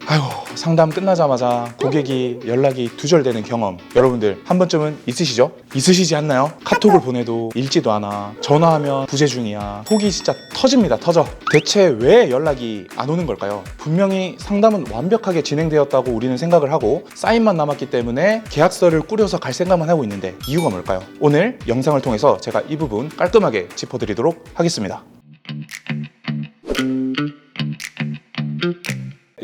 아유, 상담 끝나자마자 고객이 연락이 두절되는 경험 여러분들 한 번쯤은 있으시죠? 있으시지 않나요? 카톡을 보내도 읽지도 않아, 전화하면 부재 중이야, 속이 진짜 터집니다. 터져. 대체 왜 연락이 안 오는 걸까요? 분명히 상담은 완벽하게 진행되었다고 우리는 생각을 하고 사인만 남았기 때문에 계약서를 꾸려서 갈 생각만 하고 있는데 이유가 뭘까요? 오늘 영상을 통해서 제가 이 부분 깔끔하게 짚어드리도록 하겠습니다.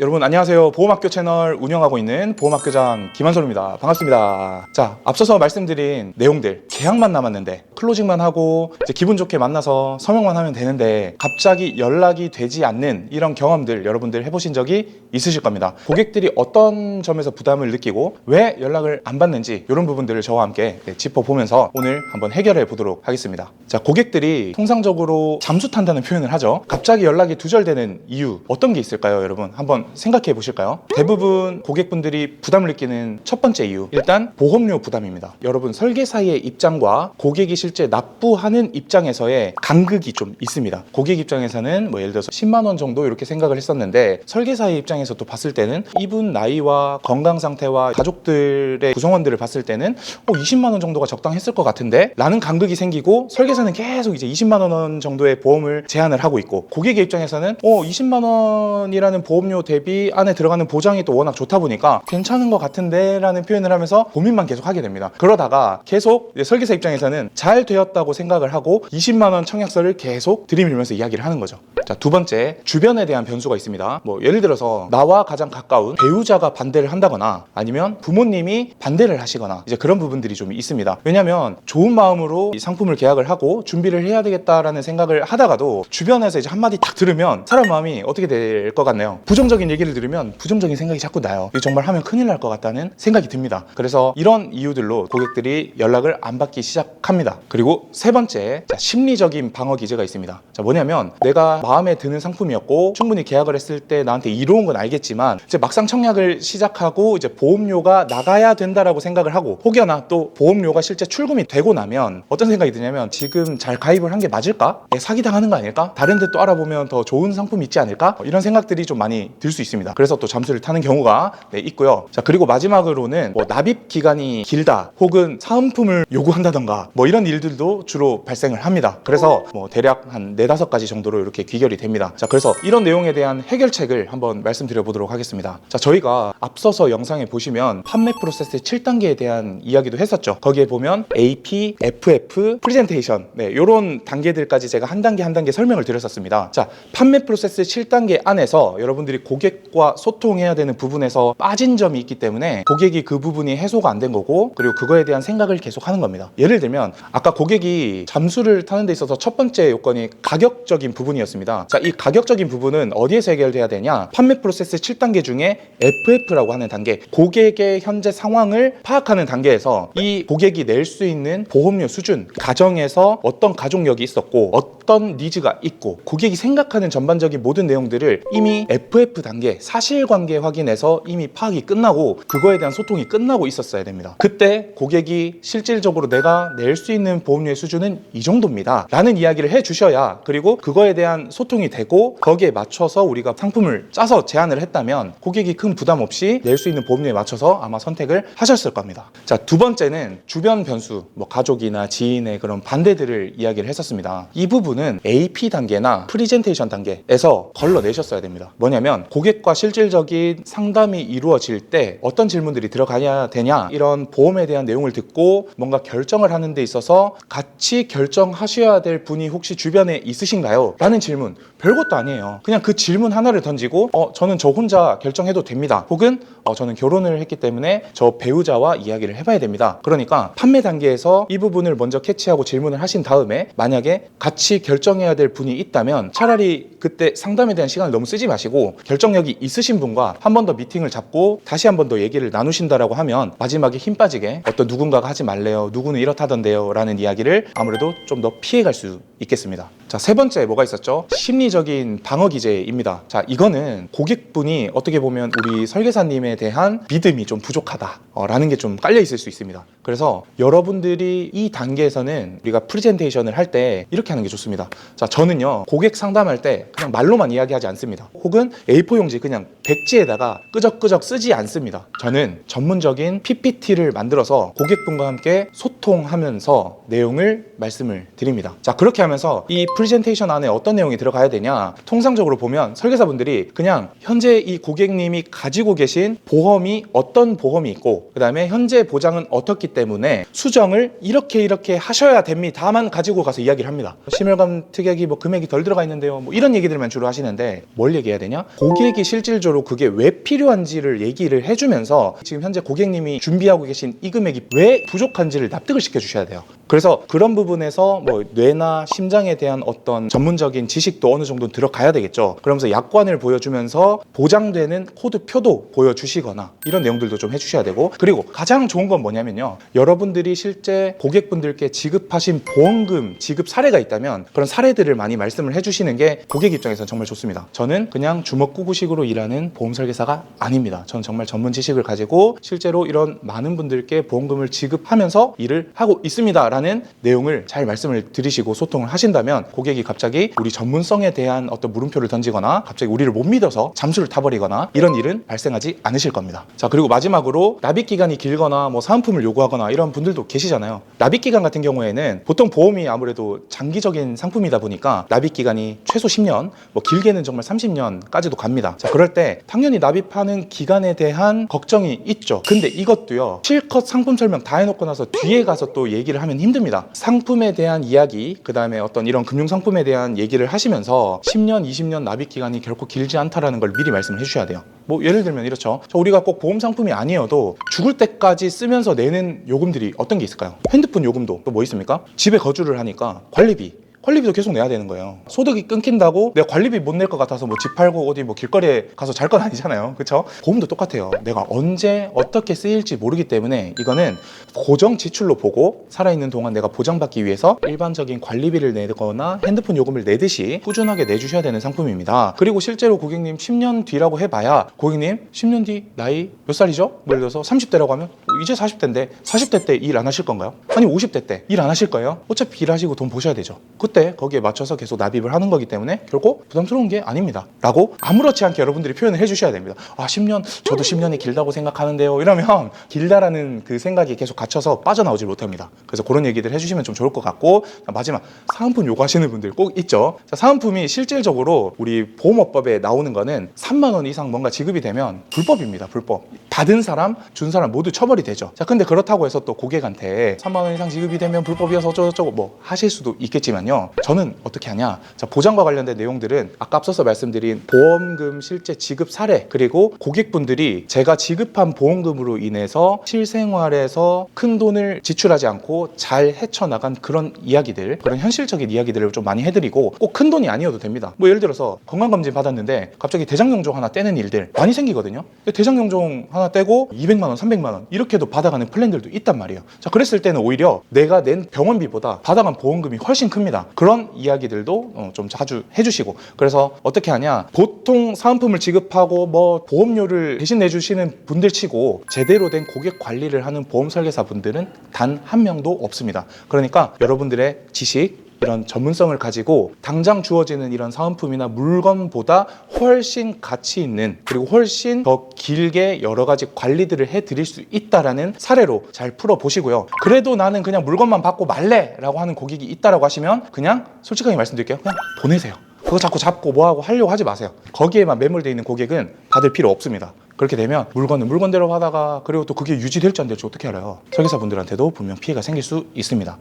여러분 안녕하세요. 보험학교 채널 운영하고 있는 보험학교장 김한솔입니다. 반갑습니다. 자, 앞서서 말씀드린 내용들, 계약만 남았는데 클로징만 하고 이제 기분 좋게 만나서 서명만 하면 되는데 갑자기 연락이 되지 않는 이런 경험들 여러분들 해보신 적이 있으실 겁니다. 고객들이 어떤 점에서 부담을 느끼고 왜 연락을 안 받는지 이런 부분들을 저와 함께 짚어보면서 오늘 한번 해결해 보도록 하겠습니다. 자, 고객들이 통상적으로 잠수 탄다는 표현을 하죠. 갑자기 연락이 두절되는 이유 어떤 게 있을까요? 여러분 한번 생각해 보실까요? 대부분 고객분들이 부담을 느끼는 첫 번째 이유, 일단 보험료 부담입니다. 여러분 설계사의 입장과 고객이 실제 납부하는 입장에서의 간극이 좀 있습니다. 고객 입장에서는 예를 들어서 10만 원 정도 이렇게 생각을 했었는데 설계사의 입장에서 또 봤을 때는 이분 나이와 건강 상태와 가족들의 구성원들을 봤을 때는 20만 원 정도가 적당했을 것 같은데 라는 간극이 생기고 설계사는 계속 이제 20만 원 정도의 보험을 제한을 하고 있고 고객의 입장에서는 20만 원이라는 보험료 대비 안에 들어가는 보장이 또 워낙 좋다 보니까 괜찮은 것 같은데 라는 표현을 하면서 고민만 계속 하게 됩니다. 그러다가 계속 설계사 입장에서는 잘 되었다고 생각을 하고 20만 원 청약서를 계속 들이밀면서 이야기를 하는 거죠. 자, 두 번째, 주변에 대한 변수가 있습니다. 예를 들어서 나와 가장 가까운 배우자가 반대를 한다거나 아니면 부모님이 반대를 하시거나 이제 그런 부분들이 좀 있습니다. 왜냐면 좋은 마음으로 이 상품을 계약을 하고 준비를 해야 되겠다라는 생각을 하다가도 주변에서 이제 한마디 딱 들으면 사람 마음이 어떻게 될 것 같나요? 부정적인 얘기를 들으면 부정적인 생각이 자꾸 나요. 이거 정말 하면 큰일 날 것 같다는 생각이 듭니다. 그래서 이런 이유들로 고객들이 연락을 안 받기 시작합니다. 그리고 세 번째, 심리적인 방어 기제가 있습니다. 자, 뭐냐면 내가 마음에 드는 상품이었고 충분히 계약을 했을 때 나한테 이로운 건 알겠지만 이제 막상 청약을 시작하고 이제 보험료가 나가야 된다라고 생각을 하고 혹여나 또 보험료가 실제 출금이 되고 나면 어떤 생각이 드냐면 지금 잘 가입을 한 게 맞을까? 사기당하는 거 아닐까? 다른 데 또 알아보면 더 좋은 상품이 있지 않을까? 이런 생각들이 좀 많이 들 수 있습니다. 그래서 또 잠수를 타는 경우가 있고요. 자, 그리고 마지막으로는 납입 기간이 길다 혹은 사은품을 요구한다던가 이런 일들도 주로 발생을 합니다. 그래서 대략 한 4-5가지 정도로 이렇게 귀결이 됩니다. 자, 그래서 이런 내용에 대한 해결책을 한번 말씀드려 보도록 하겠습니다. 자, 저희가 앞서서 영상에 보시면 판매 프로세스 7단계에 대한 이야기도 했었죠. 거기에 보면 AP, FF, 프레젠테이션 이런 단계들까지 제가 한 단계 한 단계 설명을 드렸었습니다. 자, 판매 프로세스 7단계 안에서 여러분들이 고객과 소통해야 되는 부분에서 빠진 점이 있기 때문에 고객이 그 부분이 해소가 안 된 거고 그리고 그거에 대한 생각을 계속 하는 겁니다. 예를 들면 아까 고객이 잠수를 타는 데 있어서 첫 번째 요건이 가격적인 부분이었습니다. 자, 이 가격적인 부분은 어디에서 해결돼야 되냐? 판매 프로세스 7단계 중에 FF라고 하는 단계, 고객의 현재 상황을 파악하는 단계에서 이 고객이 낼 수 있는 보험료 수준, 가정에서 어떤 가족력이 있었고 어떤 니즈가 있고 고객이 생각하는 전반적인 모든 내용들을 이미 FF 단계 사실관계 확인에서 이미 파악이 끝나고 그거에 대한 소통이 끝나고 있었어야 됩니다. 그때 고객이 실질적으로 내가 낼 수 있는 보험료의 수준은 이 정도입니다 라는 이야기를 해주셔야 그리고 그거에 대한 소통이 되고 거기에 맞춰서 우리가 상품을 짜서 제안을 했다면 고객이 큰 부담 없이 낼 수 있는 보험료에 맞춰서 아마 선택을 하셨을 겁니다. 자, 두 번째는 주변 변수, 가족이나 지인의 그런 반대들을 이야기를 했었습니다. 이 부분은 AP 단계나 프리젠테이션 단계에서 걸러내셨어야 됩니다. 뭐냐면 고객과 실질적인 상담이 이루어질 때 어떤 질문들이 들어가야 되냐, 이런 보험에 대한 내용을 듣고 뭔가 결정을 하는 데 있어서 같이 결정하셔야 될 분이 혹시 주변에 있으신가요? 라는 질문, 별것도 아니에요. 그냥 그 질문 하나를 던지고 저는 저 혼자 결정해도 됩니다. 혹은 저는 결혼을 했기 때문에 저 배우자와 이야기를 해봐야 됩니다. 그러니까 판매 단계에서 이 부분을 먼저 캐치하고 질문을 하신 다음에 만약에 같이 결정해야 될 분이 있다면 차라리 그때 상담에 대한 시간을 너무 쓰지 마시고 결정력이 있으신 분과 한 번 더 미팅을 잡고 다시 한 번 더 얘기를 나누신다라고 하면 마지막에 힘 빠지게 어떤 누군가가 하지 말래요, 누구는 이렇다던데요 라는 이야기를 아무래도 좀 더 피해갈 수 있겠습니다. 자, 세 번째 뭐가 있었죠? 심리적인 방어 기제입니다. 자, 이거는 고객분이 어떻게 보면 우리 설계사님에 대한 믿음이 좀 부족하다 라는 게 좀 깔려 있을 수 있습니다. 그래서 여러분들이 이 단계에서는 우리가 프레젠테이션을 할 때 이렇게 하는 게 좋습니다. 있습니다. 자, 저는요 고객 상담할 때 그냥 말로만 이야기하지 않습니다. 혹은 A4 용지 그냥 백지에다가 끄적끄적 쓰지 않습니다. 저는 전문적인 PPT를 만들어서 고객분과 함께 소통하면서 내용을 말씀을 드립니다. 자, 그렇게 하면서 이 프레젠테이션 안에 어떤 내용이 들어가야 되냐, 통상적으로 보면 설계사분들이 그냥 현재 이 고객님이 가지고 계신 보험이 어떤 보험이 있고 그 다음에 현재 보장은 어떻기 때문에 수정을 이렇게 하셔야 됩니다만 가지고 가서 이야기를 합니다. 심혈관 특약이 뭐 금액이 덜 들어가 있는데요, 뭐 이런 얘기들만 주로 하시는데 뭘 얘기해야 되냐, 고객이 실질적으로 그게 왜 필요한지를 얘기를 해주면서 지금 현재 고객님이 준비하고 계신 이 금액이 왜 부족한지를 납득을 시켜주셔야 돼요. 그래서 그런 부분에서 뭐 뇌나 심장에 대한 어떤 전문적인 지식도 어느 정도 들어가야 되겠죠. 그러면서 약관을 보여주면서 보장되는 코드표도 보여주시거나 이런 내용들도 좀 해주셔야 되고, 그리고 가장 좋은 건 뭐냐면요, 여러분들이 실제 고객분들께 지급하신 보험금 지급 사례가 있다면 그런 사례들을 많이 말씀을 해주시는 게 고객 입장에서는 정말 좋습니다. 저는 그냥 주먹구구식으로 일하는 보험 설계사가 아닙니다. 저는 정말 전문 지식을 가지고 실제로 이런 많은 분들께 보험금을 지급하면서 일을 하고 있습니다 라는 내용을 잘 말씀을 드리시고 소통을 하신다면 고객이 갑자기 우리 전문성에 대한 어떤 물음표를 던지거나 갑자기 우리를 못 믿어서 잠수를 타버리거나 이런 일은 발생하지 않으실 겁니다. 자, 그리고 마지막으로 납입 기간이 길거나 뭐 사은품을 요구하거나 이런 분들도 계시잖아요. 납입 기간 같은 경우에는 보통 보험이 아무래도 장기적인 상품이다 보니까 납입 기간이 최소 10년, 뭐 길게는 정말 30년까지도 갑니다. 자, 그럴 때 당연히 납입하는 기간에 대한 걱정이 있죠. 근데 이것도요, 실컷 상품 설명 다 해놓고 나서 뒤에 가서 또 얘기를 하면 힘듭니다. 상품에 대한 이야기, 그 다음에 어떤 이런 금융 상품에 대한 얘기를 하시면서 10년, 20년 납입 기간이 결코 길지 않다라는 걸 미리 말씀을 해주셔야 돼요. 뭐 예를 들면 이렇죠. 우리가 꼭 보험 상품이 아니어도 죽을 때까지 쓰면서 내는 요금들이 어떤 게 있을까요? 핸드폰 요금도 또 뭐 있습니까? 집에 거주를 하니까 관리비도 계속 내야 되는 거예요. 소득이 끊긴다고 내가 관리비 못 낼 것 같아서 뭐 집 팔고 어디 뭐 길거리에 가서 잘 건 아니잖아요. 그렇죠? 보험도 똑같아요. 내가 언제 어떻게 쓰일지 모르기 때문에 이거는 고정 지출로 보고 살아있는 동안 내가 보장받기 위해서 일반적인 관리비를 내거나 핸드폰 요금을 내듯이 꾸준하게 내주셔야 되는 상품입니다. 그리고 실제로 고객님 10년 뒤라고 해봐야 고객님 10년 뒤 나이 몇 살이죠? 뭐 예를 들어서 30대라고 하면 이제 40대인데 40대 때 일 안 하실 건가요? 아니 50대 때 일 안 하실 거예요? 어차피 일하시고 돈 버셔야 되죠. 그때 거기에 맞춰서 계속 납입을 하는 거기 때문에 결코 부담스러운 게 아닙니다 라고 아무렇지 않게 여러분들이 표현을 해주셔야 됩니다. 아 10년, 저도 10년이 길다고 생각하는데요 이러면 길다라는 그 생각이 계속 갇혀서 빠져나오질 못합니다. 그래서 그런 얘기들 해주시면 좀 좋을 것 같고, 마지막 사은품 요구하시는 분들 꼭 있죠. 자, 사은품이 실질적으로 우리 보험업법에 나오는 거는 3만 원 이상 뭔가 지급이 되면 불법입니다. 불법. 받은 사람, 준 사람 모두 처벌이 되죠. 자, 근데 그렇다고 해서 또 고객한테 3만 원 이상 지급이 되면 불법이어서 어쩌고저쩌고 뭐 하실 수도 있겠지만요, 저는 어떻게 하냐, 자, 보장과 관련된 내용들은 아까 앞서서 말씀드린 보험금 실제 지급 사례, 그리고 고객분들이 제가 지급한 보험금으로 인해서 실생활에서 큰 돈을 지출하지 않고 잘 헤쳐나간 그런 이야기들, 그런 현실적인 이야기들을 좀 많이 해드리고, 꼭 큰 돈이 아니어도 됩니다. 뭐 예를 들어서 건강검진 받았는데 갑자기 대장용종 하나 떼는 일들 많이 생기거든요. 대장용종 하나 떼고 200만 원, 300만 원 이렇게도 받아가는 플랜들도 있단 말이에요. 자, 그랬을 때는 오히려 내가 낸 병원비보다 받아간 보험금이 훨씬 큽니다. 그런 이야기들도 좀 자주 해주시고, 그래서 어떻게 하냐, 보통 사은품을 지급하고 뭐 보험료를 대신 내주시는 분들 치고 제대로 된 고객 관리를 하는 보험 설계사 분들은 단 한 명도 없습니다. 그러니까 여러분들의 지식, 이런 전문성을 가지고 당장 주어지는 이런 사은품이나 물건보다 훨씬 가치 있는, 그리고 훨씬 더 길게 여러 가지 관리들을 해드릴 수 있다라는 사례로 잘 풀어보시고요. 그래도 나는 그냥 물건만 받고 말래 라고 하는 고객이 있다라고 하시면 그냥 솔직하게 말씀드릴게요. 그냥 보내세요. 그거 자꾸 잡고 뭐하고 하려고 하지 마세요. 거기에만 매몰되어 있는 고객은 받을 필요 없습니다. 그렇게 되면 물건은 물건대로 하다가, 그리고 또 그게 유지될지 안 될지 어떻게 알아요? 설계사분들한테도 분명 피해가 생길 수 있습니다.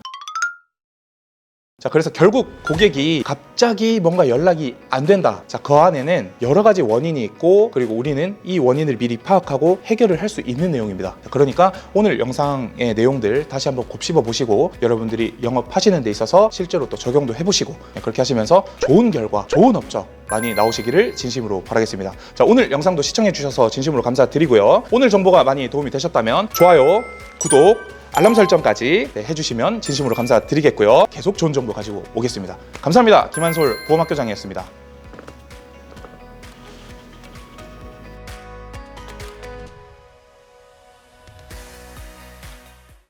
자, 그래서 결국 고객이 갑자기 뭔가 연락이 안 된다. 자, 그 안에는 여러 가지 원인이 있고, 그리고 우리는 이 원인을 미리 파악하고 해결을 할 수 있는 내용입니다. 자, 그러니까 오늘 영상의 내용들 다시 한번 곱씹어 보시고 여러분들이 영업하시는 데 있어서 실제로 또 적용도 해보시고, 그렇게 하시면서 좋은 결과, 좋은 업적 많이 나오시기를 진심으로 바라겠습니다. 자, 오늘 영상도 시청해 주셔서 진심으로 감사드리고요. 오늘 정보가 많이 도움이 되셨다면 좋아요, 구독, 알람 설정까지 해주시면 진심으로 감사드리겠고요. 계속 좋은 정보 가지고 오겠습니다. 감사합니다. 김한솔 보험학교장이었습니다.